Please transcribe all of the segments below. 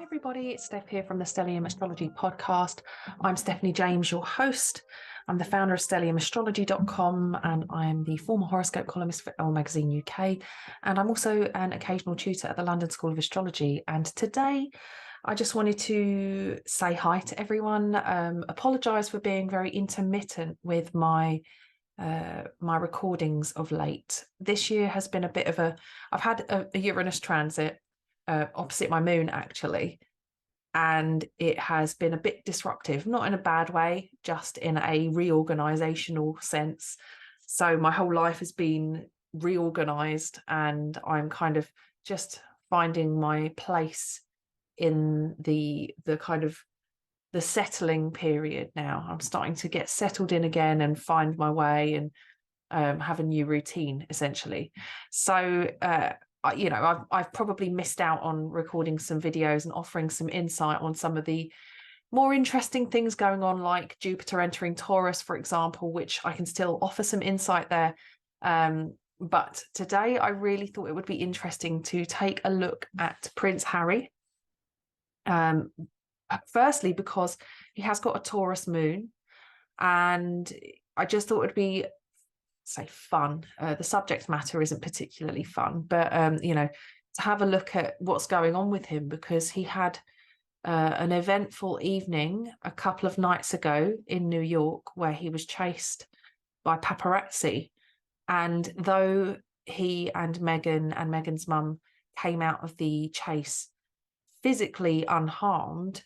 Hi everybody, it's Steph here from the Stellium Astrology podcast. I'm Stephanie James, your host. I'm the founder of StelliumAstrology.com and I'm the former horoscope columnist for Elle Magazine UK. And I'm also an occasional tutor at the London School of Astrology. And today I just wanted to say hi to everyone, apologise for being very intermittent with my recordings of late. This year has been a bit of I've had a Uranus transit opposite my moon actually, and it has been a bit disruptive, not in a bad way, just in a reorganizational sense. So my whole life has been reorganized and I'm kind of just finding my place in the kind of the settling period now. I'm starting to get settled in again and find my way and have a new routine essentially. So I've probably missed out on recording some videos and offering some insight on some of the more interesting things going on, like Jupiter entering Taurus, for example, which I can still offer some insight there. But today I really thought it would be interesting to take a look at Prince Harry. Firstly, because he has got a Taurus moon, and I just thought it would be fun. The subject matter isn't particularly fun, but to have a look at what's going on with him, because he had an eventful evening a couple of nights ago in New York where he was chased by paparazzi. And though he and Meghan and Meghan's mum came out of the chase physically unharmed,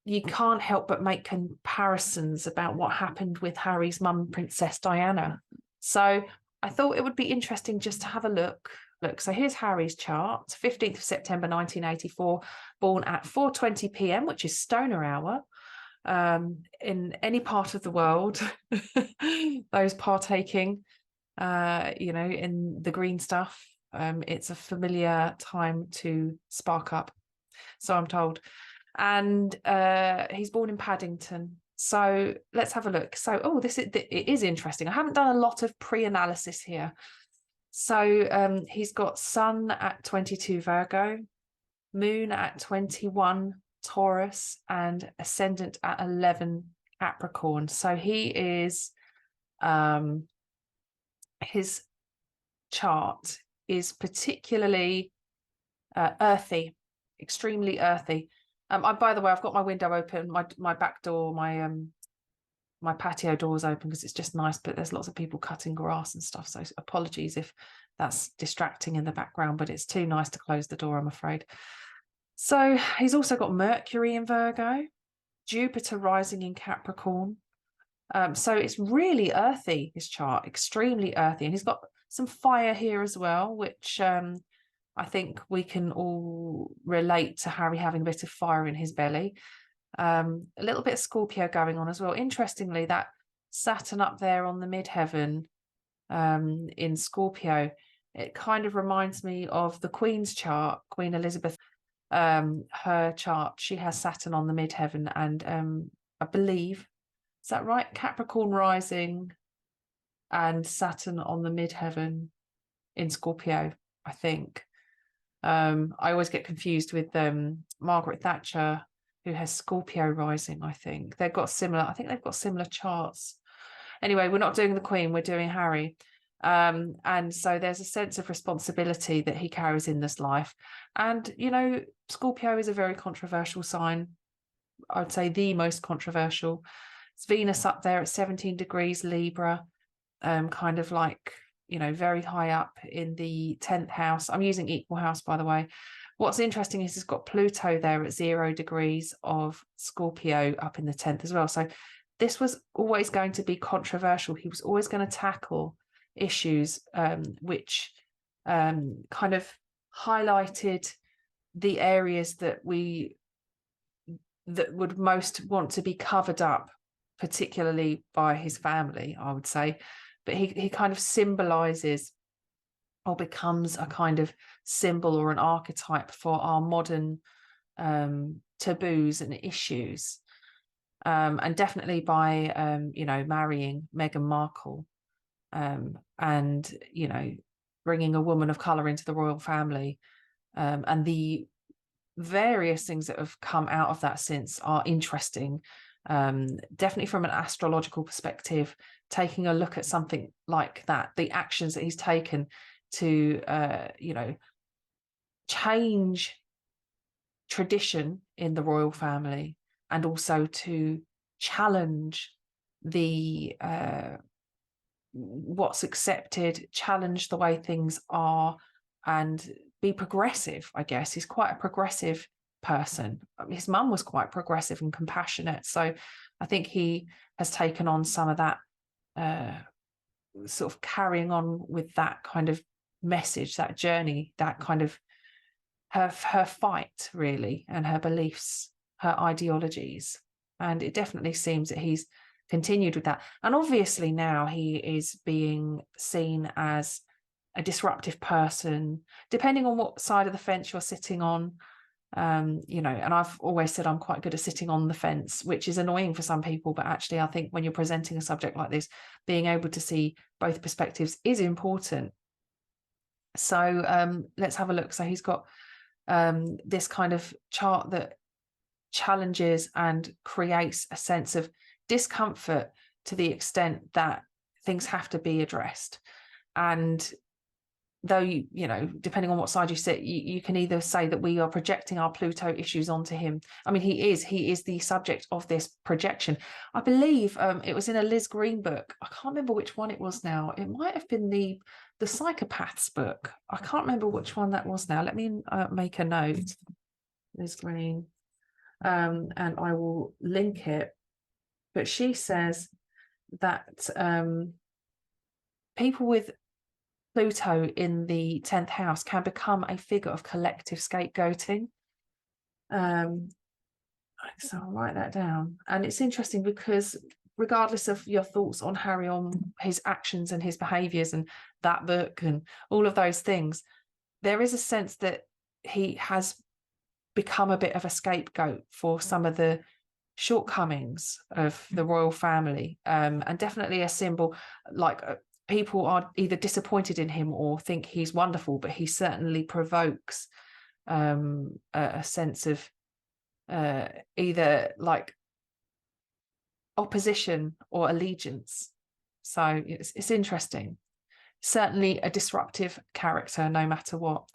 you can't help but make comparisons about what happened with Harry's mum, Princess Diana. So I thought it would be interesting just to have a look. So here's Harry's chart, 15th of September 1984, born at 4:20 p.m, which is stoner hour. In any part of the world, those partaking, in the green stuff, it's a familiar time to spark up. So I'm told. And he's born in Paddington. So let's have a look. So, it is interesting. I haven't done a lot of pre-analysis here. So he's got Sun at 22 Virgo, Moon at 21 Taurus, and Ascendant at 11 Capricorn. So he is, his chart is particularly earthy, extremely earthy. By the way, I've got my window open, my back door, my patio door is open because it's just nice, but there's lots of people cutting grass and stuff. So apologies if that's distracting in the background, but it's too nice to close the door, I'm afraid. So he's also got Mercury in Virgo, Jupiter rising in Capricorn. So it's really earthy, his chart, extremely earthy. And he's got some fire here as well, which I think we can all relate to Harry having a bit of fire in his belly. A little bit of Scorpio going on as well. Interestingly, that Saturn up there on the midheaven in Scorpio, it kind of reminds me of the Queen's chart, Queen Elizabeth. Her chart, she has Saturn on the midheaven, and I believe, is that right? Capricorn rising and Saturn on the midheaven in Scorpio, I think. I always get confused with Margaret Thatcher, who has Scorpio rising, I think. They've got similar charts. Anyway, we're not doing the Queen, we're doing Harry. And so there's a sense of responsibility that he carries in this life. And, Scorpio is a very controversial sign. I would say the most controversial. It's Venus up there at 17 degrees Libra, kind of like, very high up in the 10th house. I'm using equal house, by the way. What's interesting is it's got Pluto there at 0 degrees of Scorpio up in the 10th as well. So this was always going to be controversial. He was always going to tackle issues which kind of highlighted the areas that would most want to be covered up, particularly by his family, I would say. But he kind of symbolizes or becomes a kind of symbol or an archetype for our modern taboos and issues. And definitely by, marrying Meghan Markle and, bringing a woman of colour into the royal family, and the various things that have come out of that since are interesting. Definitely from an astrological perspective, taking a look at something like that, the actions that he's taken to, change tradition in the royal family, and also to challenge the what's accepted, challenge the way things are, and be progressive. I guess he's quite a progressive person. His mum was quite progressive and compassionate, so I think he has taken on some of that, sort of carrying on with that kind of message, that journey, that kind of her fight, really, and her beliefs, her ideologies. And it definitely seems that he's continued with that. And obviously now he is being seen as a disruptive person, depending on what side of the fence you're sitting on. And I've always said I'm quite good at sitting on the fence, which is annoying for some people, but actually I think when you're presenting a subject like this, being able to see both perspectives is important. So let's have a look. So he's got this kind of chart that challenges and creates a sense of discomfort to the extent that things have to be addressed. And though depending on what side you sit, you can either say that we are projecting our Pluto issues onto him. I mean, he is the subject of this projection. I believe it was in a Liz Green book. I can't remember which one it was now. It might have been the Psychopaths book. I can't remember which one that was now. Let me make a note. Liz Green, and I will link it. But she says that people with Pluto in the 10th house can become a figure of collective scapegoating. So I'll write that down. And it's interesting because regardless of your thoughts on Harry, on his actions and his behaviours and that book and all of those things, there is a sense that he has become a bit of a scapegoat for some of the shortcomings of the royal family, and definitely a symbol. Like people are either disappointed in him or think he's wonderful, but he certainly provokes a sense of either like opposition or allegiance. So it's interesting. Certainly a disruptive character, no matter what.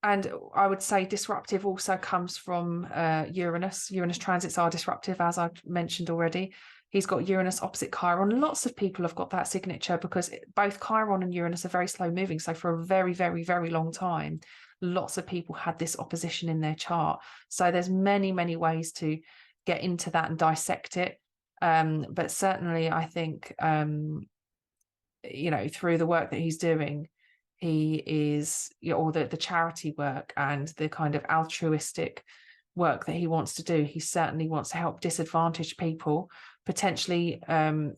And I would say disruptive also comes from Uranus. Uranus transits are disruptive, as I've mentioned already. He's got Uranus opposite Chiron. Lots of people have got that signature because both Chiron and Uranus are very slow moving. So for a very, very, very long time, lots of people had this opposition in their chart. So there's many, many ways to get into that and dissect it. But certainly I think, through the work that he's doing, he is, or the charity work and the kind of altruistic work that he wants to do, he certainly wants to help disadvantaged people, potentially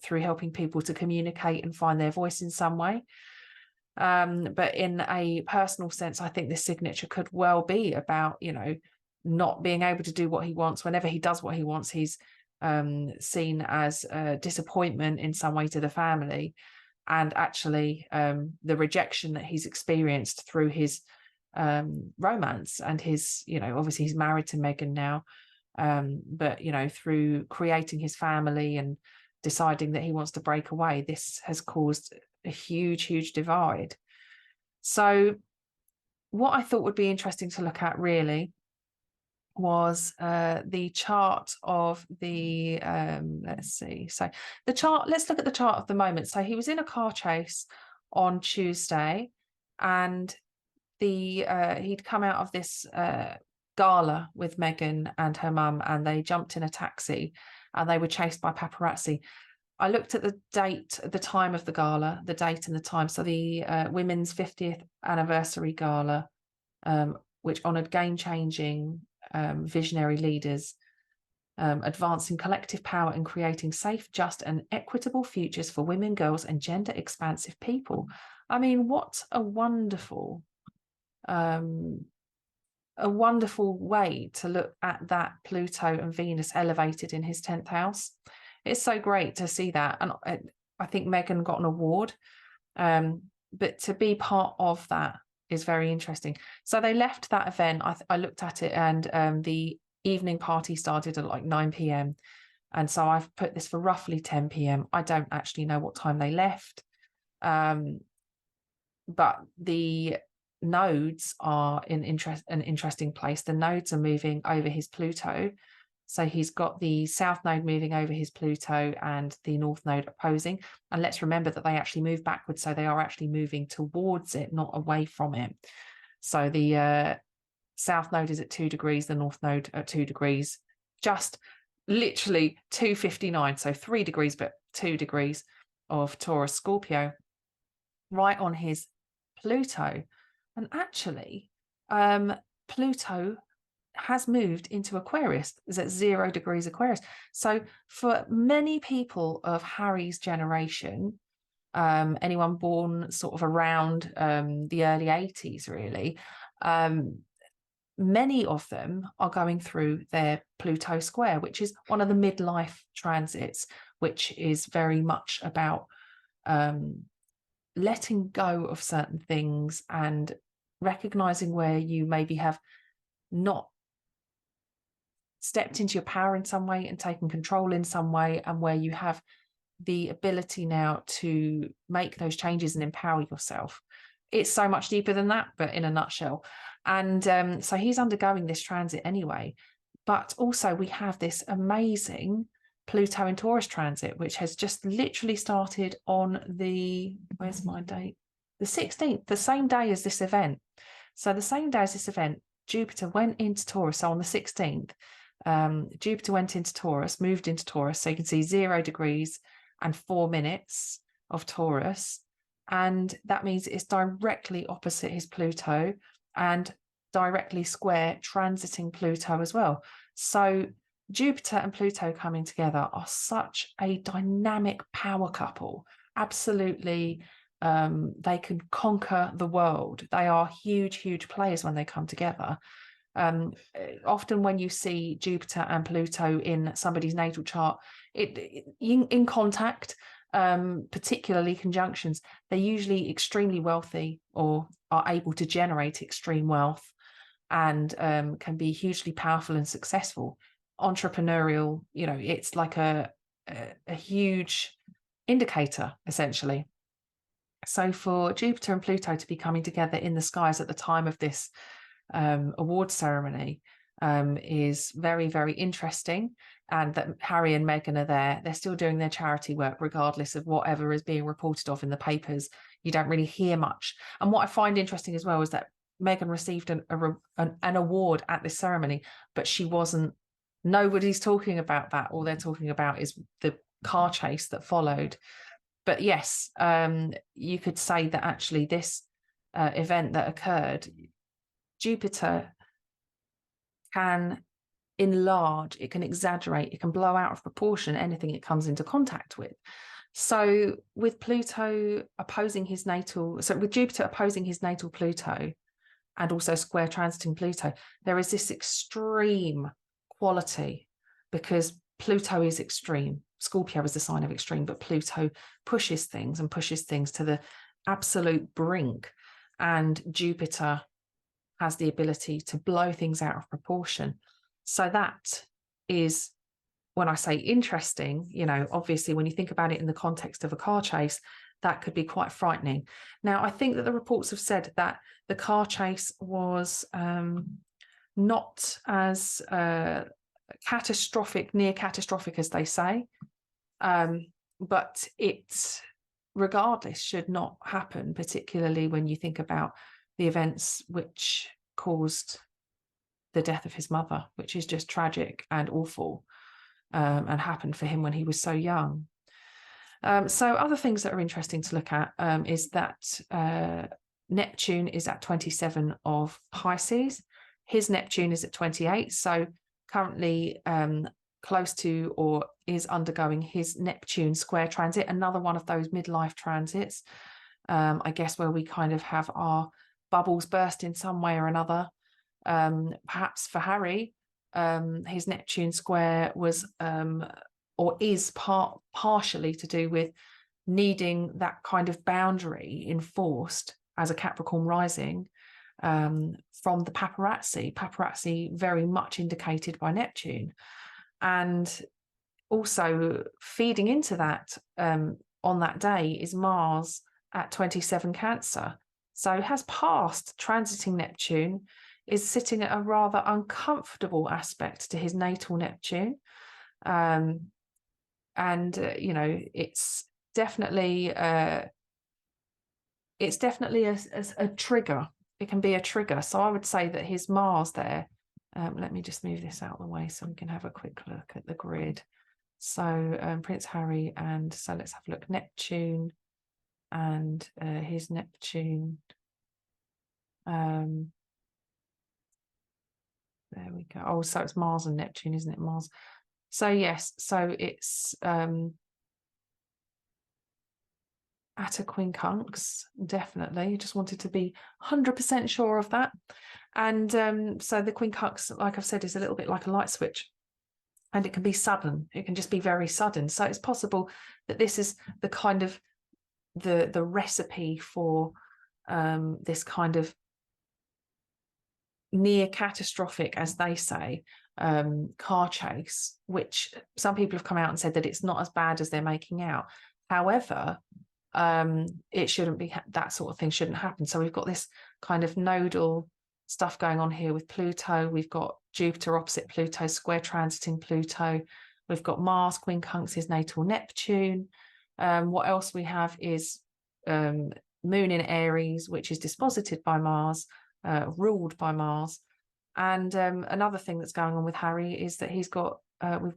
through helping people to communicate and find their voice in some way. But in a personal sense, I think this signature could well be about, not being able to do what he wants. Whenever he does what he wants, he's seen as a disappointment in some way to the family. And actually the rejection that he's experienced through his romance and his, obviously he's married to Meghan now, but, through creating his family and deciding that he wants to break away, this has caused a huge, huge divide. So what I thought would be interesting to look at really was the chart of the let's see, so the chart, let's look at the chart of the moment. So he was in a car chase on Tuesday, and he'd come out of this gala with Meghan and her mum, and they jumped in a taxi and they were chased by paparazzi. I looked at the date, the time of the gala, the date and the time. So the Women's 50th Anniversary Gala, which honoured game-changing visionary leaders advancing collective power and creating safe, just and equitable futures for women, girls and gender expansive people. I mean, what a wonderful way to look at that Pluto and Venus elevated in his 10th house. It's so great to see that. And I think Meghan got an award, but to be part of that is very interesting. So they left that event. I looked at it, and the evening party started at like 9 p.m. And so I've put this for roughly 10 p.m. I don't actually know what time they left. But the nodes are in an interesting place. The nodes are moving over his Pluto. So he's got the south node moving over his Pluto and the north node opposing. And let's remember that they actually move backwards. So they are actually moving towards it, not away from it. So the south node is at 2 degrees, the north node at 2 degrees, just literally 259. So 3 degrees, but 2 degrees of Taurus Scorpio, right on his Pluto. And actually, Pluto has moved into Aquarius, is at 0 degrees Aquarius. So for many people of Harry's generation, anyone born sort of around the early 80s, really, many of them are going through their Pluto square, which is one of the midlife transits, which is very much about letting go of certain things and recognizing where you maybe have not stepped into your power in some way and taken control in some way, and where you have the ability now to make those changes and empower yourself. It's so much deeper than that, but in a nutshell. And so he's undergoing this transit anyway. But also we have this amazing Pluto in Taurus transit, which has just literally started on the, where's my date? The 16th, the same day as this event. So the same day as this event, Jupiter went into Taurus. So on the 16th, Jupiter went into Taurus, moved into Taurus. So you can see 0 degrees and 4 minutes of Taurus. And that means it's directly opposite his Pluto and directly square transiting Pluto as well. So Jupiter and Pluto coming together are such a dynamic power couple. Absolutely. They can conquer the world. They are huge, huge players when they come together. Often when you see Jupiter and Pluto in somebody's natal chart, in contact, particularly conjunctions, they're usually extremely wealthy or are able to generate extreme wealth, and can be hugely powerful and successful. Entrepreneurial, it's like a huge indicator, essentially. So for Jupiter and Pluto to be coming together in the skies at the time of this award ceremony is very, very interesting. And that Harry and Meghan are there. They're still doing their charity work, regardless of whatever is being reported of in the papers. You don't really hear much. And what I find interesting as well is that Meghan received an award at this ceremony, but nobody's talking about that. All they're talking about is the car chase that followed. But yes, you could say that actually this event that occurred, Jupiter can enlarge, it can exaggerate, it can blow out of proportion anything it comes into contact with. So with Jupiter opposing his natal Pluto and also square transiting Pluto, there is this extreme quality, because Pluto is extreme. Scorpio is the sign of extreme, but Pluto pushes things to the absolute brink. And Jupiter has the ability to blow things out of proportion. So that is, when I say interesting, obviously when you think about it in the context of a car chase, that could be quite frightening. Now, I think that the reports have said that the car chase was not as catastrophic, near catastrophic as they say, but it, regardless, should not happen, particularly when you think about the events which caused the death of his mother, which is just tragic and awful, and happened for him when he was so young. So other things that are interesting to look at is that Neptune is at 27 of Pisces. His Neptune is at 28. So currently close to or is undergoing his Neptune square transit, another one of those midlife transits, I guess, where we kind of have our bubbles burst in some way or another. Perhaps for Harry, his Neptune square was or is partially to do with needing that kind of boundary enforced as a Capricorn rising from the paparazzi very much indicated by Neptune. And also feeding into that on that day is Mars at 27 Cancer. So has passed transiting Neptune, is sitting at a rather uncomfortable aspect to his natal Neptune. You know, it's definitely a trigger. It can be a trigger. So I would say that his Mars there, let me just move this out of the way so we can have a quick look at the grid. So Prince Harry, and so let's have a look, Neptune and his Neptune. There we go. Oh, so it's Mars and Neptune, isn't it? Mars. So yes, so it's at a quincunx, definitely. Just wanted to be 100% sure of that. And so the quincunx, like I've said, is a little bit like a light switch. And it can be sudden. It can just be very sudden. So it's possible that this is the kind of the recipe for this kind of near catastrophic, as they say, car chase, which some people have come out and said that it's not as bad as they're making out. However, it shouldn't be, that sort of thing shouldn't happen. So we've got this kind of nodal stuff going on here with Pluto. We've got Jupiter opposite Pluto, square transiting Pluto. We've got Mars, quincunx, his natal Neptune. What else we have is Moon in Aries, which is disposited by Mars, ruled by Mars. And another thing that's going on with Harry is that we've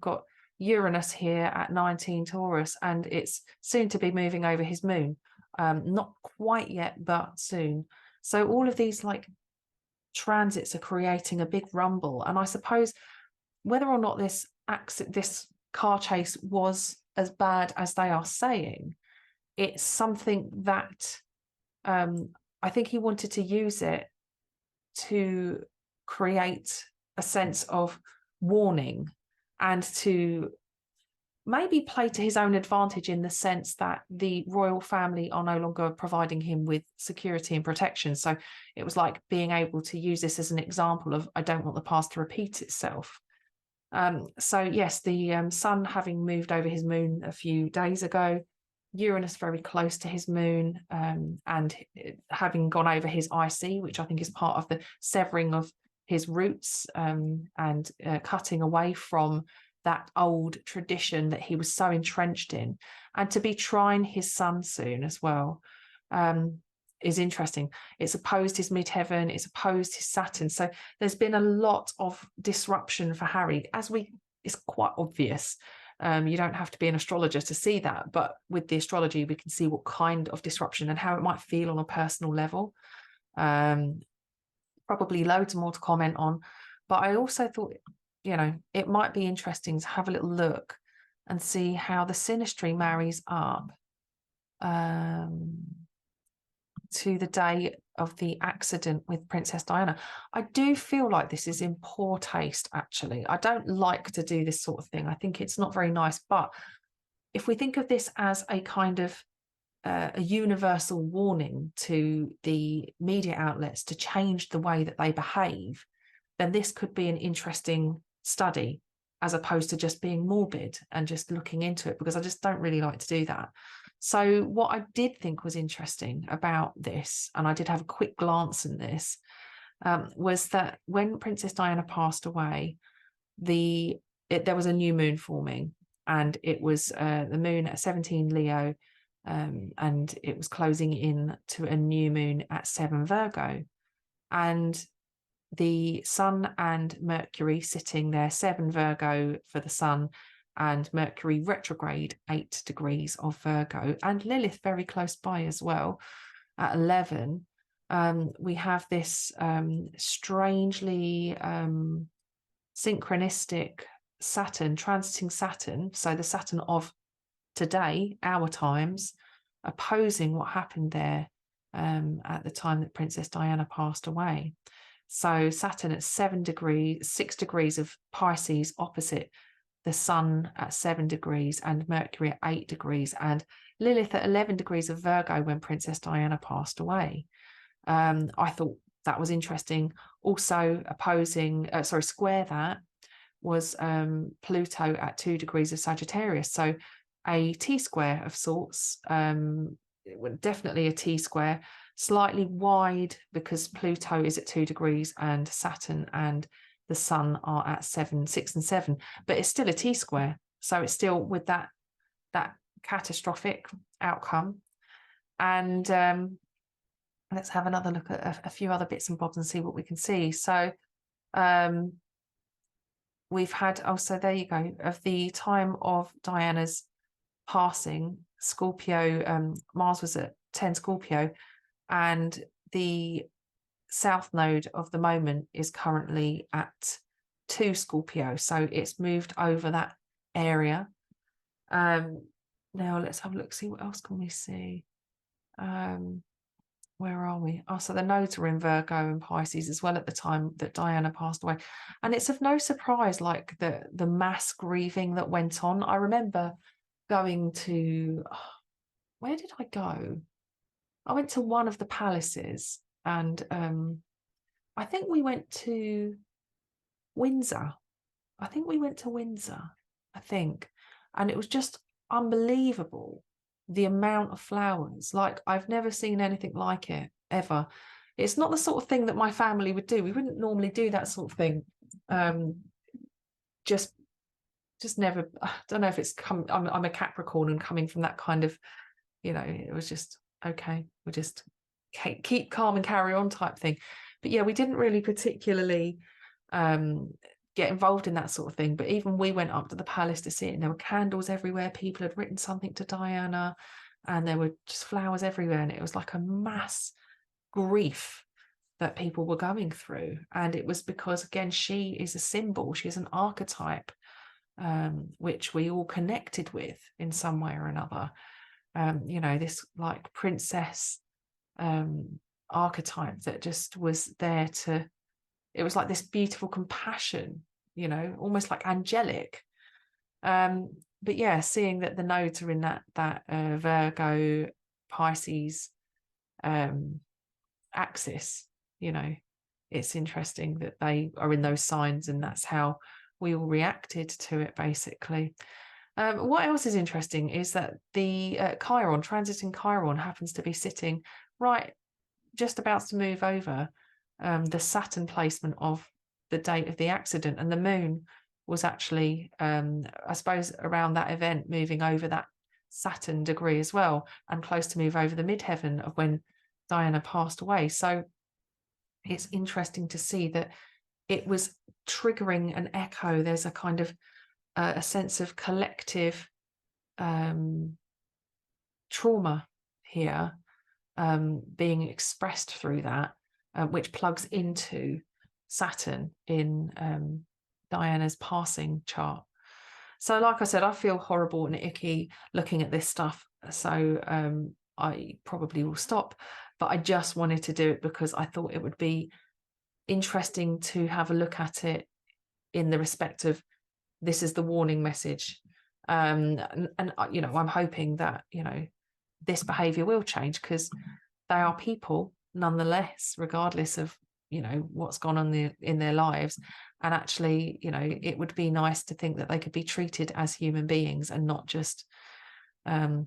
got Uranus here at 19 Taurus, and it's soon to be moving over his moon. Not quite yet, but soon. So all of these like transits are creating a big rumble. And I suppose whether or not this car chase was as bad as they are saying, it's something that I think he wanted to use it to create a sense of warning and to maybe play to his own advantage, in the sense that the royal family are no longer providing him with security and protection. So it was like being able to use this as an example of, I don't want the past to repeat itself. So yes, the sun having moved over his moon a few days ago, Uranus very close to his moon, and having gone over his IC, which I think is part of the severing of his roots, and cutting away from that old tradition that he was so entrenched in, and to be trying his sun soon as well is interesting. It's opposed his midheaven, it's opposed his Saturn. So there's been a lot of disruption for Harry, it's quite obvious. You don't have to be an astrologer to see that, but with the astrology we can see what kind of disruption and how it might feel on a personal level. Probably loads more to comment on, but I also thought, you know, it might be interesting to have a little look and see how the synastry marries up to the day of the accident with Princess Diana. I do feel like this is in poor taste, actually. I don't like to do this sort of thing. I think it's not very nice. But if we think of this as a kind of a universal warning to the media outlets to change the way that they behave, then this could be an interesting study, as opposed to just being morbid and just looking into it, because I just don't really like to do that. So what I did think was interesting about this, and I did have a quick glance in this, was that when Princess Diana passed away, there was a new moon forming, and it was the moon at 17 Leo, and it was closing in to a new moon at 7 Virgo. And the Sun and Mercury sitting there, 7 Virgo for the Sun, and Mercury retrograde 8 degrees of Virgo, and Lilith very close by as well at 11. We have this strangely synchronistic Saturn, transiting Saturn, so the Saturn of today, our times, opposing what happened there at the time that Princess Diana passed away. So Saturn at 7 degrees, 6 degrees of Pisces opposite the Sun at 7 degrees, and Mercury at 8 degrees. And Lilith at 11 degrees of Virgo when Princess Diana passed away. I thought that was interesting. Also opposing, square that was Pluto at 2 degrees of Sagittarius. So a T-square of sorts, definitely a T-square, slightly wide because Pluto is at 2 degrees and Saturn and the Sun are at 7, 6 and 7, but it's still a T-square. So it's still with that catastrophic outcome. And let's have another look at a few other bits and bobs and see what we can see. So we've had, so there you go, of the time of Diana's passing, Scorpio, Mars was at 10 Scorpio, and the south node of the moment is currently at 2 Scorpio. So it's moved over that area. Now let's have a look, see what else can we see. Where are we? Oh, so the nodes were in Virgo and Pisces as well at the time that Diana passed away. And it's of no surprise, like the mass grieving that went on. I remember going to, where did I go? I went to one of the palaces, and I think we went to Windsor. I think we went to Windsor, and it was just unbelievable, the amount of flowers. Like, I've never seen anything like it ever. It's not the sort of thing that my family would do. We wouldn't normally do that sort of thing. Just never. I don't know if it's I'm a Capricorn, and coming from that kind of, it was just okay, we'll just keep calm and carry on type thing. But yeah, we didn't really particularly get involved in that sort of thing. But even we went up to the palace to see it, and there were candles everywhere. People had written something to Diana, and there were just flowers everywhere, and it was like a mass grief that people were going through. And it was because, again, she is a symbol, she's an archetype, which we all connected with in some way or another. This like princess archetype that just was there to, it was like this beautiful compassion, almost like angelic. But yeah, seeing that the nodes are in that Virgo Pisces axis, it's interesting that they are in those signs, and that's how we all reacted to it, basically. What else is interesting is that the Chiron, transiting Chiron, happens to be sitting right just about to move over the Saturn placement of the date of the accident, and the moon was actually, I suppose, around that event, moving over that Saturn degree as well, and close to move over the midheaven of when Diana passed away. So it's interesting to see that it was triggering an echo. There's a kind of a sense of collective trauma here being expressed through that, which plugs into Saturn in Diana's passing chart. So like I said, I feel horrible and icky looking at this stuff, so I probably will stop, but I just wanted to do it because I thought it would be interesting to have a look at it in the respect of, this is the warning message, and I'm hoping that this behavior will change, because they are people nonetheless, regardless of what's gone on in their lives. And actually, it would be nice to think that they could be treated as human beings and not just I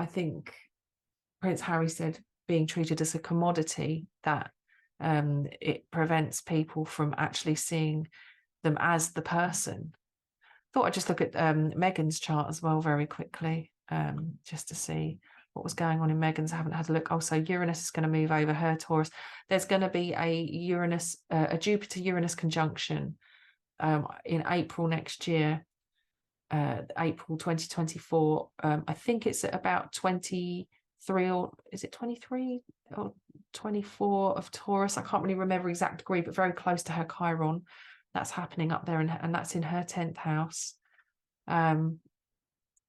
think Prince Harry said, being treated as a commodity, that it prevents people from actually seeing them as the person. Thought I'd just look at Meghan's chart as well very quickly, just to see what was going on in Meghan's. I haven't had a look. Also, Uranus is going to move over her Taurus. There's going to be a Jupiter-Uranus conjunction in April next year, April 2024. I think it's at about 23, or is it 23 or 24 of Taurus? I can't really remember exact degree, but very close to her Chiron. That's happening up there, and that's in her 10th house.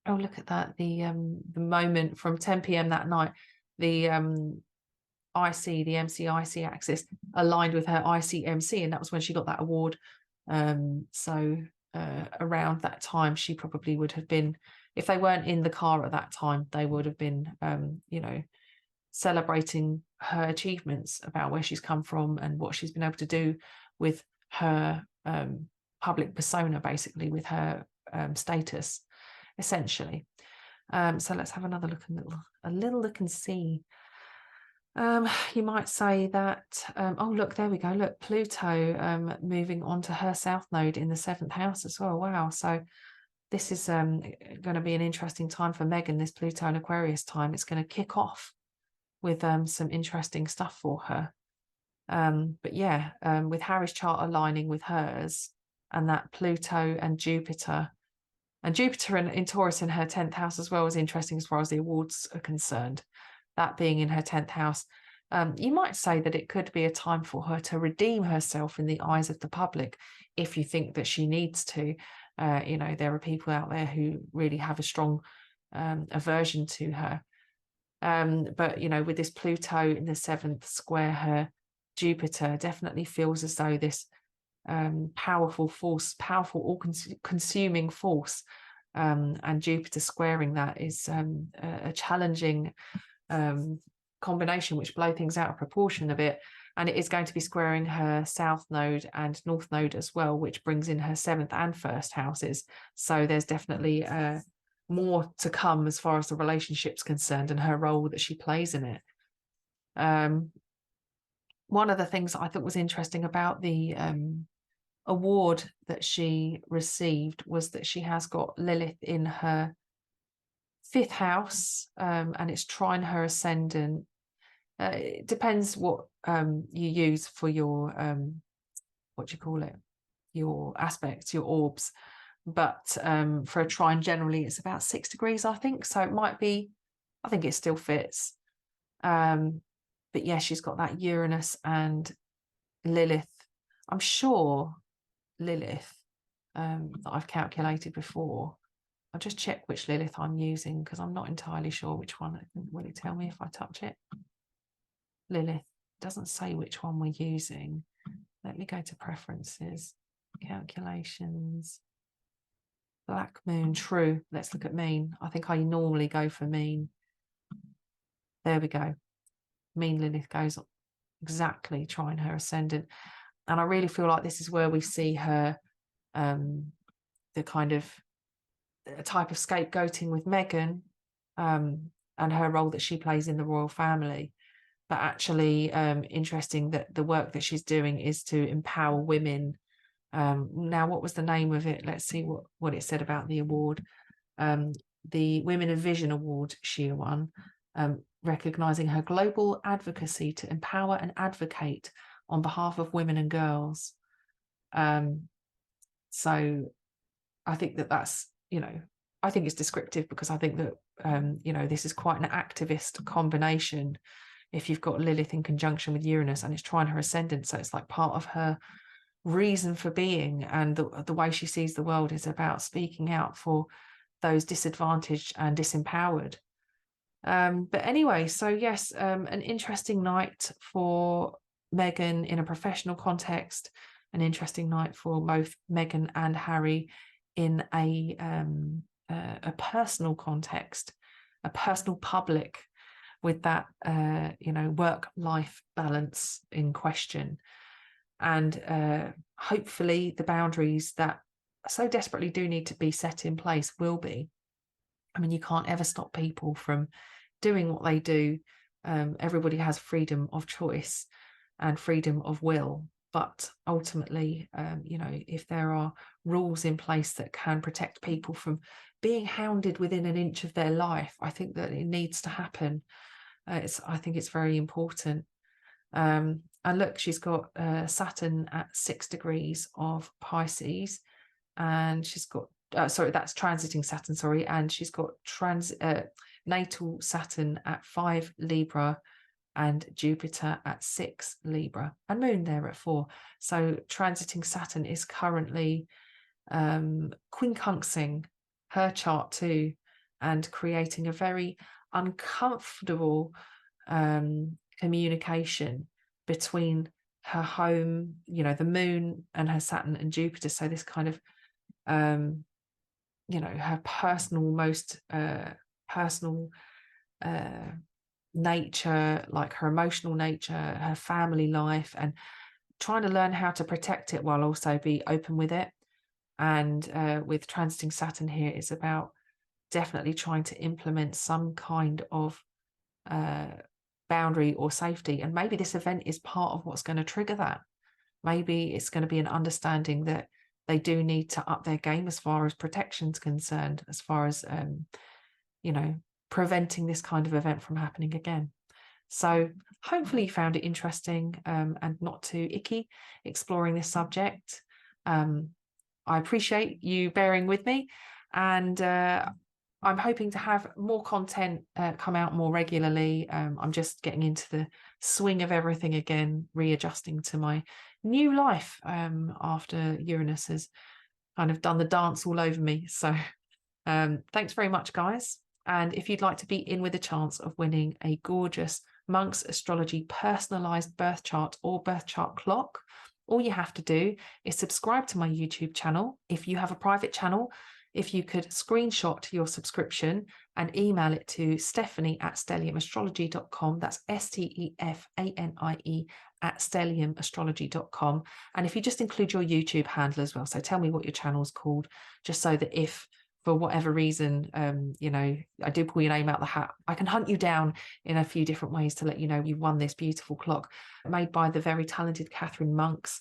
Oh, look at that. The moment from 10 p.m. that night, the IC, the MC-IC axis aligned with her IC-MC, and that was when she got that award. So around that time, she probably would have been if they weren't in the car at that time, they would have been, celebrating her achievements about where she's come from and what she's been able to do with her public persona, basically, with her status, essentially. So let's have another look, a little look and see. You might say that, oh, look, there we go. Look, Pluto moving on to her south node in the 7th house as well. Wow. So this is going to be an interesting time for Meghan, this Pluto and Aquarius time. It's going to kick off with some interesting stuff for her. But yeah, with Harry's chart aligning with hers, and that Pluto and Jupiter in Taurus in her 10th house as well is interesting as far as the awards are concerned. That being in her 10th house, you might say that it could be a time for her to redeem herself in the eyes of the public if you think that she needs to. There are people out there who really have a strong aversion to her. But, with this Pluto in the 7th square her Jupiter, definitely feels as though this powerful force, powerful all-consuming force, and Jupiter squaring that is a challenging combination which blow things out of proportion a bit. And it is going to be squaring her south node and north node as well, which brings in her 7th and 1st houses. So there's definitely more to come as far as the relationship's concerned and her role that she plays in it. One of the things I thought was interesting about the award that she received was that she has got Lilith in her 5th house, and it's trine her ascendant. It depends what you use for your what do you call it, your aspects, your orbs, but for a trine generally it's about 6 degrees, I think, so it might be, I think it still fits. But yeah, she's got that Uranus and Lilith. I'm sure Lilith that I've calculated before. I'll just check which Lilith I'm using because I'm not entirely sure which one. Will it tell me if I touch it? Lilith doesn't say which one we're using. Let me go to preferences, calculations, black moon, true. Let's look at mean. I think I normally go for mean. There we go. Mean Lilith goes exactly trine her ascendant. And I really feel like this is where we see her, the kind of type of scapegoating with Meghan, and her role that she plays in the royal family. But actually interesting that the work that she's doing is to empower women. Now, what was the name of it? Let's see what it said about the award. The Women of Vision Award she won, recognising her global advocacy to empower and advocate on behalf of women and girls. So I think that's, I think it's descriptive because I think that, this is quite an activist combination. If you've got Lilith in conjunction with Uranus and it's trine her ascendant, so it's like part of her reason for being, and the way she sees the world is about speaking out for those disadvantaged and disempowered. But anyway, so yes, an interesting night for Meghan in a professional context, an interesting night for both Meghan and Harry in a personal context, a personal public, with that work-life balance in question. And hopefully the boundaries that so desperately do need to be set in place will be. I mean, you can't ever stop people from doing what they do. Everybody has freedom of choice and freedom of will. But ultimately, if there are rules in place that can protect people from being hounded within an inch of their life, I think that it needs to happen. I think it's very important. And look, she's got Saturn at 6 degrees of Pisces, and she's got that's transiting Saturn, sorry, and she's got natal Saturn at 5 Libra and Jupiter at 6 Libra and Moon there at 4. So transiting Saturn is currently quincunxing her chart too, and creating a very uncomfortable communication between her home, the Moon and her Saturn and Jupiter. So this kind of you know, her personal, most personal nature, like her emotional nature, her family life, and trying to learn how to protect it while also be open with it. And with transiting Saturn here, it's about definitely trying to implement some kind of boundary or safety. And maybe this event is part of what's going to trigger that. Maybe it's going to be an understanding that they do need to up their game as far as protection's concerned, as far as, you know, preventing this kind of event from happening again. So hopefully you found it interesting and not too icky exploring this subject. I appreciate you bearing with me, and I'm hoping to have more content come out more regularly. I'm just getting into the swing of everything again, readjusting to my new life after Uranus has kind of done the dance all over me. So thanks very much, guys. And if you'd like to be in with a chance of winning a gorgeous Monk's Astrology personalized birth chart or birth chart clock, all you have to do is subscribe to my YouTube channel. If you have a private channel, if you could screenshot your subscription and email it to Stephanie@stelliumastrology.com. That's Stefanie @stelliumastrology.com. And if you just include your YouTube handle as well, so tell me what your channel's called, just so that if for whatever reason, you know, I do pull your name out the hat, I can hunt you down in a few different ways to let you know you won this beautiful clock made by the very talented Catherine Monks,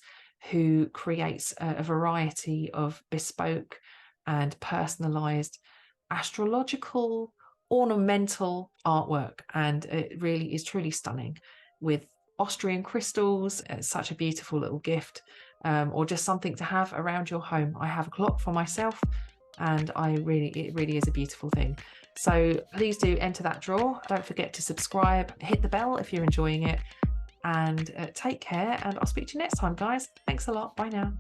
who creates a variety of bespoke and personalized astrological ornamental artwork. And it really is truly stunning with Austrian crystals. It's such a beautiful little gift, or just something to have around your home. I have a clock for myself, and it really is a beautiful thing. So please do enter that draw. Don't forget to subscribe, hit the bell if you're enjoying it, and take care. And I'll speak to you next time, guys. Thanks a lot. Bye now.